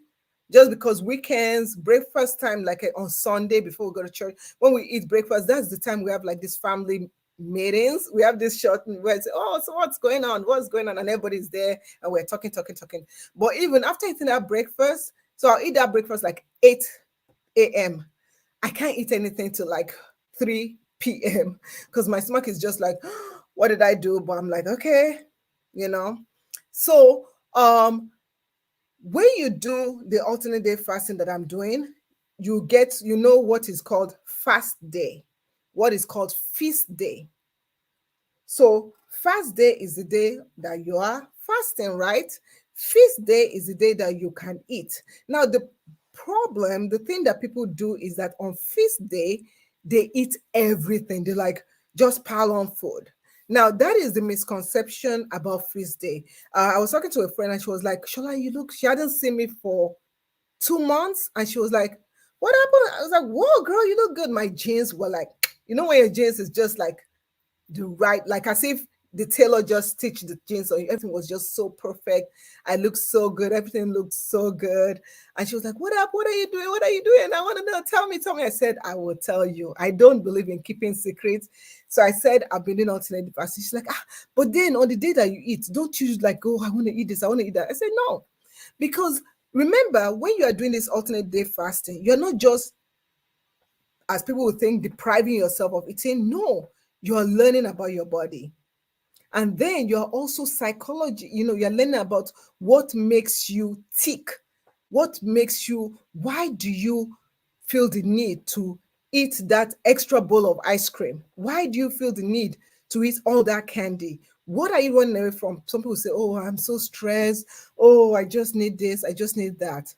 Just because weekends, breakfast time, like on Sunday before we go to church, when we eat breakfast, that's the time we have like this family meetings. We have this short where it's, oh, so what's going on? What's going on? And everybody's there and we're talking, talking, talking. But even after eating that breakfast, so I'll eat that breakfast like 8 a.m. I can't eat anything till like 3 p.m. because my stomach is just like, what did I do? But I'm like, okay, you know. So when you do the alternate day fasting that I'm doing, you know what is called fast day, what is called feast day. So fast day is the day that you are fasting, right? Feast day is the day that you can eat. Now, the thing that people do is that on feast day, they eat everything. They like just pile on food. Now, that is the misconception about feast day. I was talking to a friend and she was like, Shola, she hadn't seen me for 2 months. And she was like, what happened? I was like, whoa, girl, you look good. My jeans were like, when your jeans is just like the right, like as if the tailor just stitched the jeans on you. Everything was just so perfect. I looked so good. Everything looked so good. And she was like, what up? What are you doing? What are you doing? I want to know. Tell me, tell me. I said, I will tell you. I don't believe in keeping secrets. So I said, I've been doing alternate fasting. She's like, but then on the day that you eat, don't you like, oh, I want to eat this, I want to eat that. I said, no. Because remember, when you are doing this alternate day fasting, you're not just, as people would think, depriving yourself of eating. No, you're learning about your body. And then you're also psychology, you're learning about what makes you tick, why do you feel the need to eat that extra bowl of ice cream? Why do you feel the need to eat all that candy? What are you running away from? Some people say, oh, I'm so stressed. Oh, I just need this. I just need that.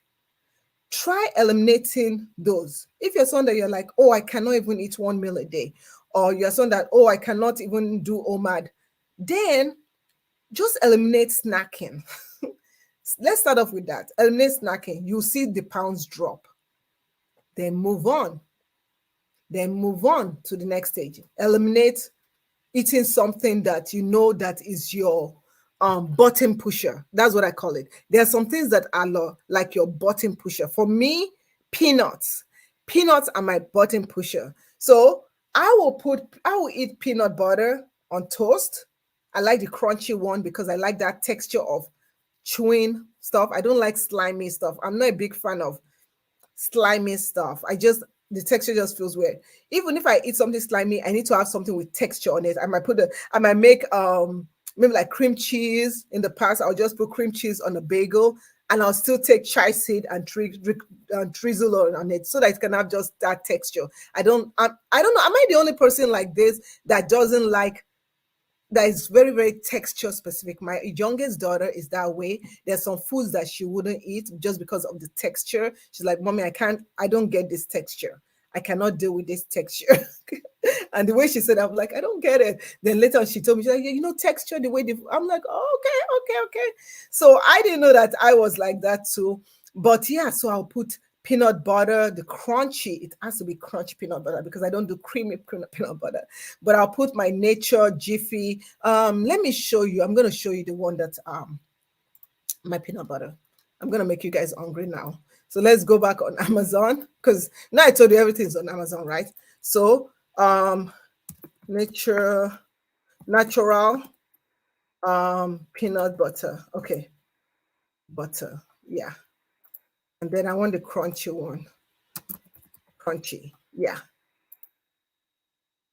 Try eliminating those. If you're someone that you're like, oh, I cannot even eat one meal a day, or you're someone that, oh, I cannot even do OMAD, then just eliminate snacking. Let's start off with that. Eliminate snacking. You'll see the pounds drop. Then move on. Then move on to the next stage. Eliminate eating something that you know that is your button pusher. That's what I call it. There are some things that are like your button pusher. For me, peanuts. Peanuts are my button pusher. So I will eat peanut butter on toast. I like the crunchy one because I like that texture of chewing stuff. I don't like slimy stuff. I'm not a big fan of slimy stuff. The texture just feels weird. Even if I eat something slimy, I need to have something with texture on it. I might make maybe like cream cheese. In the past, I'll just put cream cheese on a bagel and I'll still take chai seed and drizzle on it so that it can have just that texture. I don't know. Am I the only person like this that doesn't like, that is very, very texture specific? My youngest daughter is that way. There's some foods that she wouldn't eat just because of the texture. She's like, Mommy, I don't get this texture. I cannot deal with this texture. And the way she said, I'm like, I don't get it. Then later on, she told me, she's like, texture, the way I'm like, oh, okay. So I didn't know that I was like that too. But yeah, so I'll put peanut butter, the crunchy, it has to be crunchy peanut butter because I don't do creamy peanut butter. But I'll put my Nature Jiffy. Let me show you. I'm going to show you the one that my peanut butter. I'm going to make you guys hungry now. So let's go back on Amazon because now I told you everything's on Amazon, right? So natural peanut butter. Okay. Butter. Yeah. And then I want the crunchy one. Crunchy. Yeah.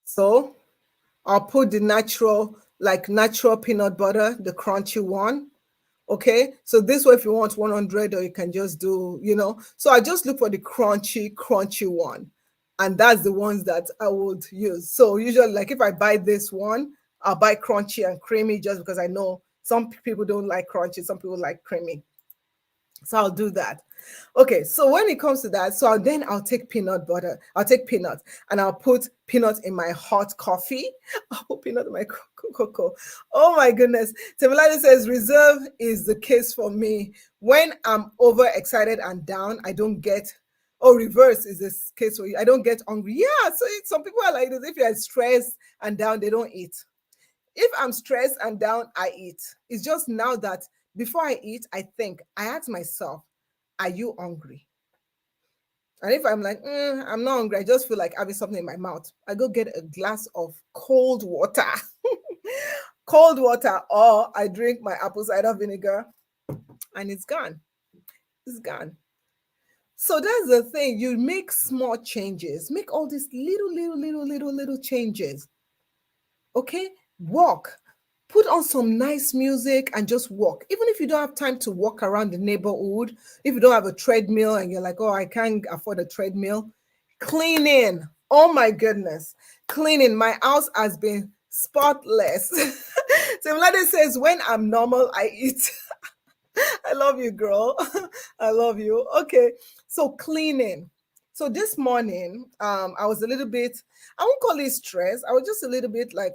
So I'll put the natural peanut butter, the crunchy one. Okay, so this way, if you want 100, or you can just do, so I just look for the crunchy one, and that's the ones that I would use. So usually, like if I buy this one, I'll buy crunchy and creamy just because I know some people don't like crunchy, some people like creamy. So I'll do that. Okay, so when it comes to that, then I'll take peanut butter. I'll take peanut and I'll put peanut in my hot coffee. I'll put peanut in my cocoa. Oh my goodness. Temilade says reserve is the case for me. When I'm overexcited and down, I don't get. Oh, reverse is this case for you. I don't get hungry. Yeah, so some people are like this. If you're stressed and down, they don't eat. If I'm stressed and down, I eat. It's just now that before I eat, I ask myself, are you hungry? And if I'm like, I'm not hungry, I just feel like having something in my mouth, I go get a glass of cold water. Cold water, or I drink my apple cider vinegar and it's gone. It's gone. So that's the thing. You make small changes, make all these little changes. Okay, walk, put on some nice music and just walk. Even if you don't have time to walk around the neighborhood, if you don't have a treadmill and you're like, oh, I can't afford a treadmill, cleaning. Oh my goodness, cleaning. My house has been spotless. Simlade says, when I'm normal, I eat. I love you, girl. I love you. Okay, so cleaning. So this morning, I was a little bit, I won't call it stress. I was just a little bit like,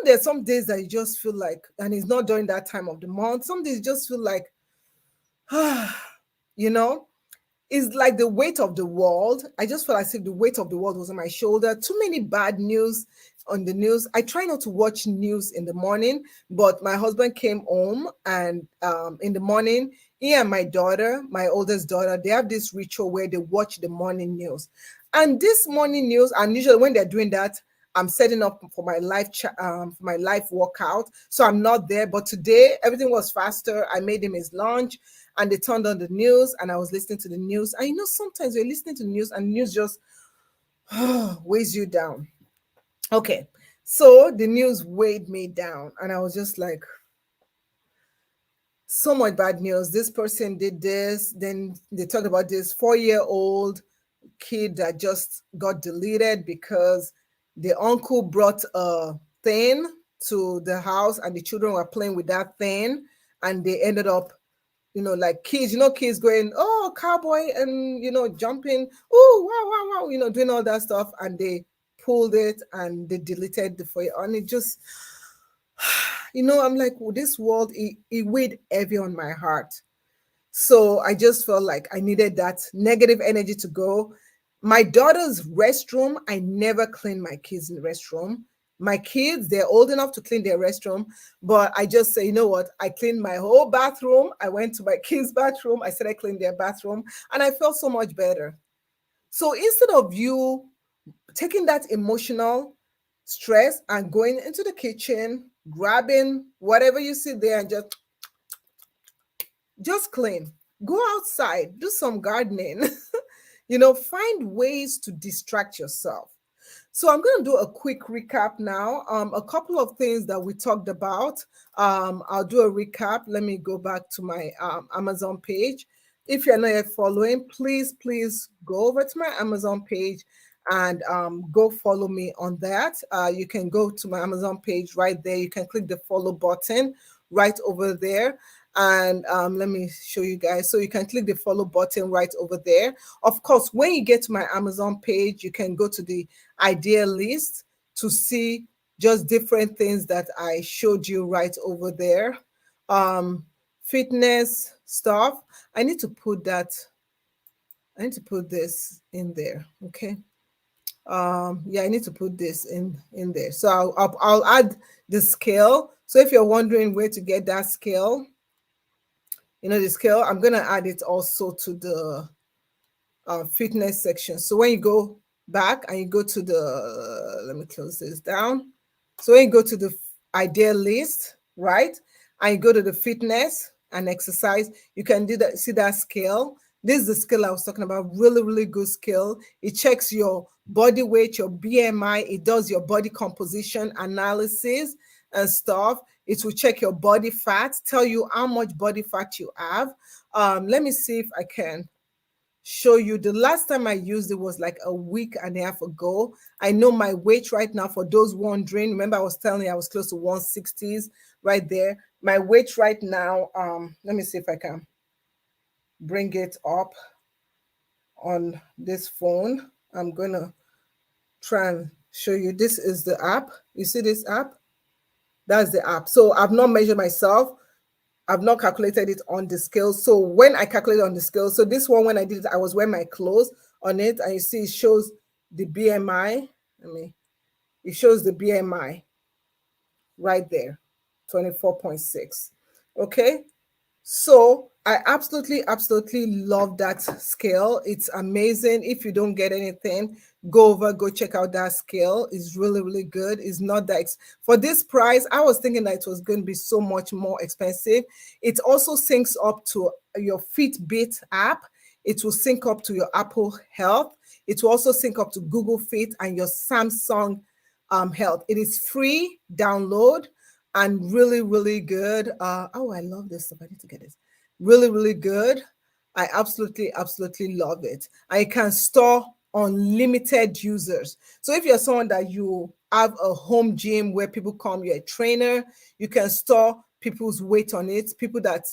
there's some days that you just feel like, and it's not during that time of the month, some days you just feel like, you know, it's like the weight of the world. I just felt as if the weight of the world was on my shoulder. Too many bad news on the news. I try not to watch news in the morning, but my husband came home and in the morning, he and my daughter, my oldest daughter, they have this ritual where they watch the morning news. And this morning news, and usually when they're doing that, I'm setting up for my life workout. So I'm not there. But today everything was faster. I made him his lunch and they turned on the news and I was listening to the news. And sometimes you're listening to the news and the news just weighs you down. Okay. So the news weighed me down and I was just like, so much bad news. This person did this. Then they talked about this 4-year-old kid that just got deleted because the uncle brought a thing to the house and the children were playing with that thing and they ended up like kids, kids going, oh, cowboy, and, jumping, oh, wow, wow, wow, doing all that stuff. And they pulled it and they deleted the file. And it just, I'm like, well, this world, it weighed heavy on my heart. So I just felt like I needed that negative energy to go. My daughter's restroom, I never clean my kids' in the restroom. My kids, they're old enough to clean their restroom, but I just say, you know what? I cleaned my whole bathroom. I went to my kids' bathroom. I said I cleaned their bathroom, and I felt so much better. So instead of you taking that emotional stress and going into the kitchen, grabbing whatever you see there and just clean. Go outside, do some gardening. Find ways to distract yourself. So I'm going to do a quick recap now. A couple of things that we talked about. I'll do a recap. Let me go back to my Amazon page. If you're not yet following, please go over to my Amazon page and go follow me on that. You can go to my Amazon page right there. You can click the follow button right over there. And let me show you guys. So you can click the follow button right over there. Of course, when you get to my Amazon page, you can go to the idea list to see just different things that I showed you right over there. Fitness stuff. I need to put this in there. Okay. Yeah, I need to put this in there. So I'll add the scale. So if you're wondering where to get that scale, the scale, I'm going to add it also to the fitness section. So when you go back and you go to let me close this down. So when you go to the idea list, right, and you go to the fitness and exercise, you can do that. See that scale? This is the scale I was talking about. Really, really good scale. It checks your body weight, your BMI. It does your body composition analysis and stuff. It will check your body fat, tell you how much body fat you have. Let me see if I can show you. The last time I used it was like a week and a half ago. I know my weight right now, for those wondering. Remember, I was telling you I was close to 160s right there. My weight right now, let me see if I can. bring it up on this phone. I'm going to try and show you. This is the app. You see this app? That's the app. So I've not measured myself. I've not calculated it on the scale. So when I calculate on the scale, so this one, when I did it, I was wearing my clothes on it, and you see it shows the BMI. It shows the BMI right there, 24.6. Okay. So I absolutely love that scale. It's amazing. If you don't get anything, go check out that scale. It's really good. It's not that for this price. I was thinking that it was going to be so much more expensive. It also syncs up to your Fitbit app. It will sync up to your Apple Health. It will also sync up to Google Fit and your Samsung Health. It is free download and really good. Oh, I love this stuff. I need to get this. Really good. I absolutely love it. I can store unlimited users. So if you're someone that you have a home gym where people come, you're a trainer, you can store people's weight on it, people that,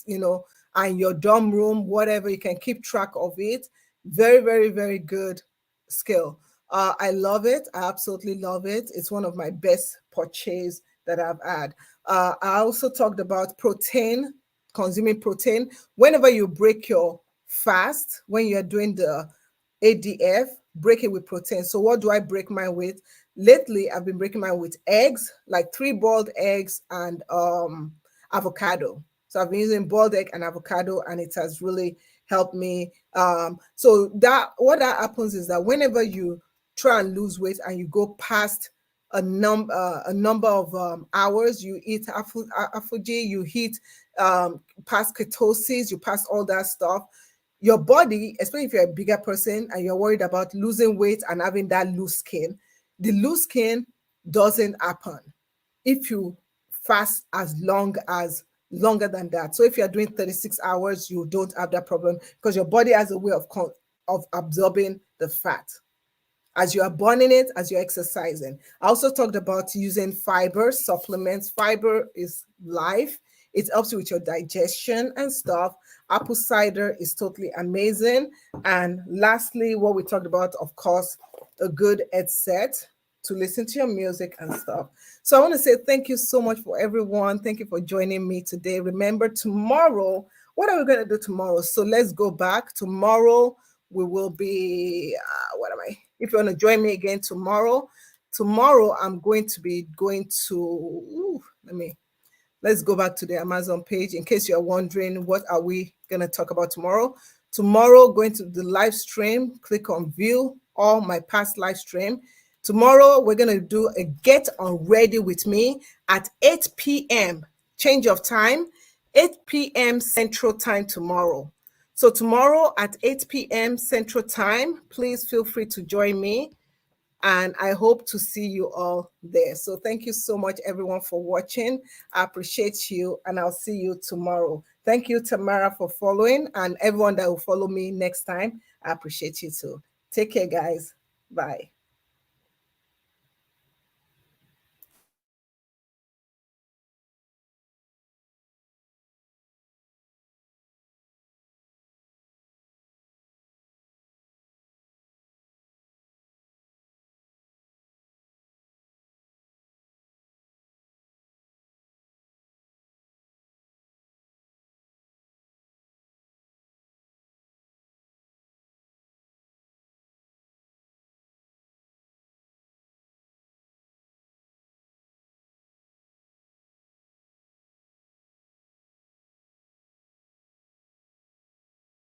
are in your dorm room, whatever, you can keep track of it. Very good skill. I love it. I absolutely love it. It's one of my best purchase that I've had. I also talked about protein, consuming protein. Whenever you break your fast, when you're doing the ADF, break it with protein. So what do I break mine with? Lately, I've been breaking mine with eggs, like 3 boiled eggs and avocado. So I've been using boiled egg and avocado, and it has really helped me. So that what that happens is that whenever you try and lose weight and you go past a number of hours, you eat afuji, you eat past ketosis, you pass all that stuff. Your body, especially if you're a bigger person and you're worried about losing weight and having that loose skin, the loose skin doesn't happen if you fast as longer than that. So if you're doing 36 hours, you don't have that problem because your body has a way of absorbing the fat as you are burning it, as you're exercising. I also talked about using fiber supplements. Fiber is life. It helps you with your digestion and stuff. Apple cider is totally amazing. And lastly, what we talked about, of course, a good headset to listen to your music and stuff. So I want to say thank you so much for everyone. Thank you for joining me today. Remember, tomorrow, what are we going to do tomorrow? So let's go back. Tomorrow, we will be, if you want to join me again tomorrow, I'm going to be going to, let's go back to the Amazon page in case you're wondering what are we going to talk about tomorrow. Tomorrow, going to the live stream, click on view all my past live stream. Tomorrow, we're going to do a get on ready with me at 8 p.m. change of time, 8 p.m. Central Time tomorrow. So tomorrow at 8 p.m. Central Time, please feel free to join me. And I hope to see you all there. So thank you so much, everyone, for watching. I appreciate you, and I'll see you tomorrow. Thank you, Tamara, for following, and everyone that will follow me next time. I appreciate you too. Take care, guys. Bye.